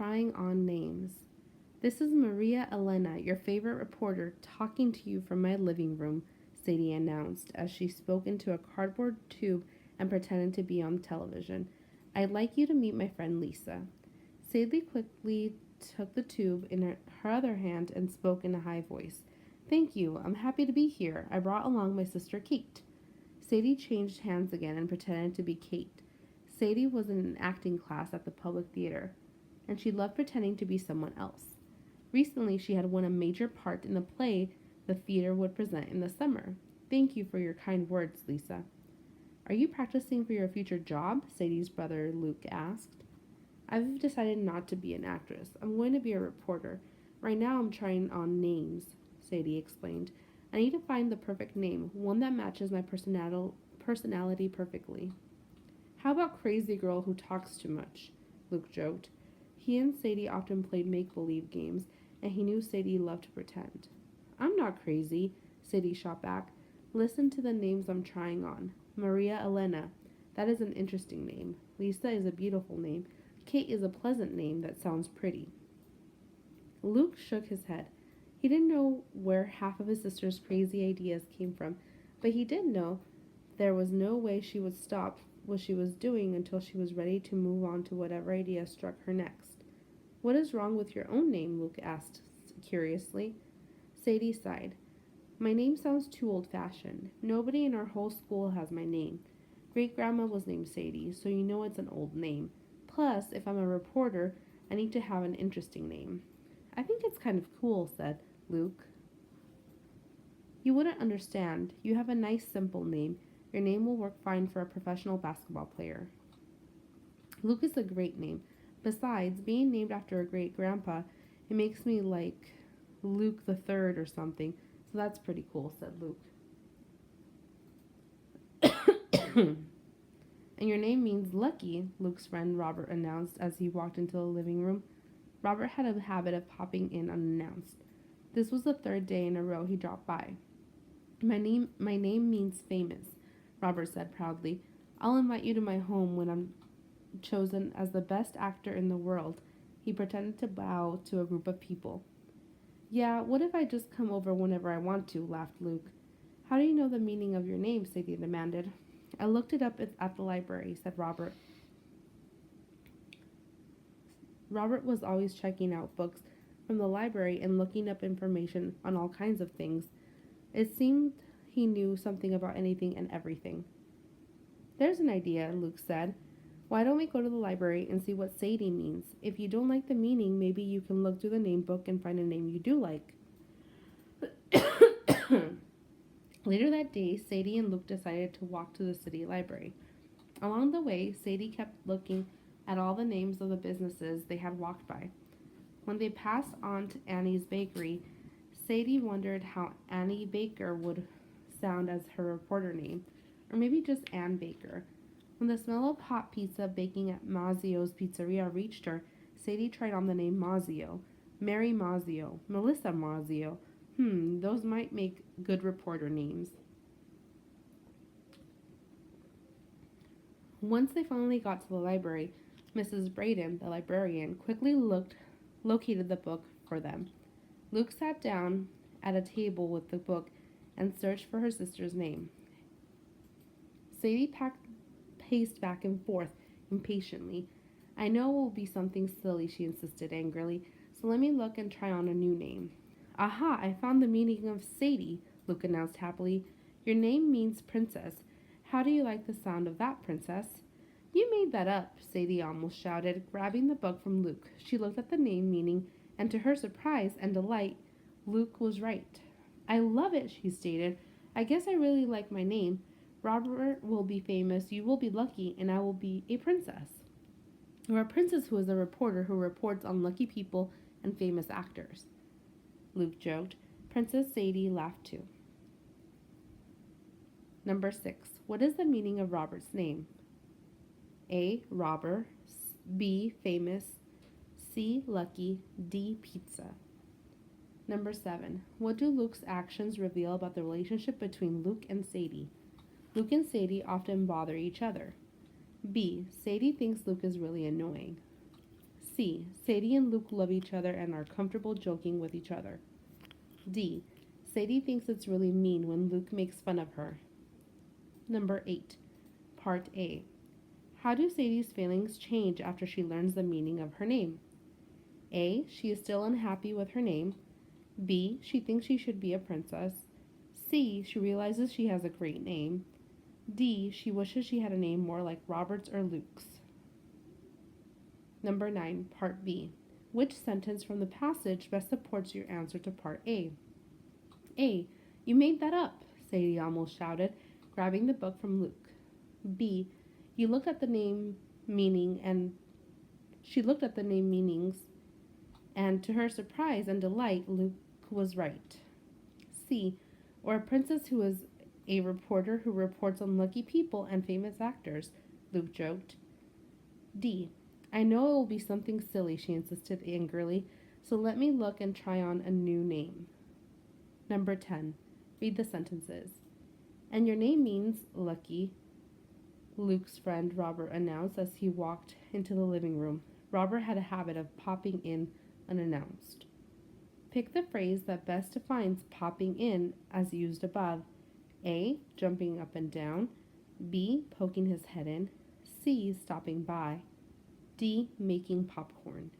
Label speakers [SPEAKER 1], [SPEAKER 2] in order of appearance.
[SPEAKER 1] trying on names. This is Maria Elena, your favorite reporter, talking to you from my living room, Sadie announced as she spoke into a cardboard tube and pretended to be on television. I'd like you to meet my friend Lisa. Sadie quickly took the tube in her other hand and spoke in a high voice. Thank you. I'm happy to be here. I brought along my sister Kate. Sadie changed hands again and pretended to be Kate. Sadie was in an acting class at the public theater, and she loved pretending to be someone else. Recently, she had won a major part in the play the theater would present in the summer. Thank you for your kind words, Lisa. Are you practicing for your future job? Sadie's brother Luke asked. I've decided not to be an actress. I'm going to be a reporter. Right now, I'm trying on names, Sadie explained. I need to find the perfect name, one that matches my personality perfectly. How about Crazy Girl Who Talks Too Much? Luke joked. He and Sadie often played make believe games, and he knew Sadie loved to pretend. I'm not crazy, Sadie shot back. Listen to the names I'm trying on. Maria Elena. That is an interesting name. Lisa is a beautiful name. Kate is a pleasant name that sounds pretty. Luke shook his head. He didn't know where half of his sister's crazy ideas came from, but he did know there was no way she would stop what she was doing until she was ready to move on to whatever idea struck her next. What is wrong with your own name? Luke asked curiously. Sadie sighed. My name sounds too old-fashioned. Nobody in our whole school has my name. Great-grandma was named Sadie, so you know it's an old name. Plus, if I'm a reporter, I need to have an interesting name. I think it's kind of cool, said Luke. You wouldn't understand. You have a nice, simple name. Your name will work fine for a professional basketball player. Luke is a great name. Besides, being named after a great-grandpa, it makes me like Luke the Third or something, so that's pretty cool, said Luke. And your name means lucky, Luke's friend Robert announced as he walked into the living room. Robert had a habit of popping in unannounced. This was the third day in a row he dropped by. My name means famous, Robert said proudly. I'll invite you to my home when I'm chosen as the best actor in the world. He pretended to bow to a group of people. Yeah, what if I just come over whenever I want to, laughed Luke. How do you know the meaning of your name? Sadie demanded. I looked it up at the library, said Robert. Robert was always checking out books from the library and looking up information on all kinds of things. It seemed he knew something about anything and everything. There's an idea, Luke said. Why don't we go to the library and see what Sadie means? If you don't like the meaning, maybe you can look through the name book and find a name you do like. Later that day, Sadie and Luke decided to walk to the city library. Along the way, Sadie kept looking at all the names of the businesses they had walked by. When they passed on to Annie's Bakery, Sadie wondered how Annie Baker would sound as her reporter name, or maybe just Ann Baker. When the smell of hot pizza baking at Mazzio's Pizzeria reached her, Sadie tried on the name Mazzio. Mary Mazzio, Melissa Mazzio. Those might make good reporter names. Once they finally got to the library, Mrs. Braden, the librarian, quickly located the book for them. Luke sat down at a table with the book and searched for her sister's name. Sadie paced back and forth impatiently. I know it will be something silly, she insisted angrily, so let me look and try on a new name. Aha, I found the meaning of Sadie, Luke announced happily. Your name means princess. How do you like the sound of that, princess? You made that up, Sadie almost shouted, grabbing the book from Luke. She looked at the name meaning, and to her surprise and delight, Luke was right. I love it, she stated. I guess I really like my name. Robert will be famous, you will be lucky, and I will be a princess. Or a princess who is a reporter who reports on lucky people and famous actors. Luke joked. Princess Sadie laughed too. Number 6. What is the meaning of Robert's name? A. Robber. B. Famous. C. Lucky. D. Pizza. Number 7. What do Luke's actions reveal about the relationship between Luke and Sadie? Luke and Sadie often bother each other. B. Sadie thinks Luke is really annoying. C. Sadie and Luke love each other and are comfortable joking with each other. D. Sadie thinks it's really mean when Luke makes fun of her. Number 8. Part A. How do Sadie's feelings change after she learns the meaning of her name? A. She is still unhappy with her name. B. She thinks she should be a princess. C. She realizes she has a great name. D. She wishes she had a name more like Robert's or Luke's. Number 9. Part B. Which sentence from the passage best supports your answer to Part A? A. You made that up, Sadie almost shouted, grabbing the book from Luke. B. You looked at the name meaning and she looked at the name meanings, and to her surprise and delight, Luke was right. C. Or a princess who is a reporter who reports on lucky people and famous actors, Luke joked. D. I know it will be something silly, she insisted angrily, so let me look and try on a new name. Number 10. Read the sentences. And your name means lucky, Luke's friend Robert announced as he walked into the living room. Robert had a habit of popping in unannounced. Pick the phrase that best defines popping in as used above. A. Jumping up and down. B. Poking his head in. C. Stopping by. D. Making popcorn.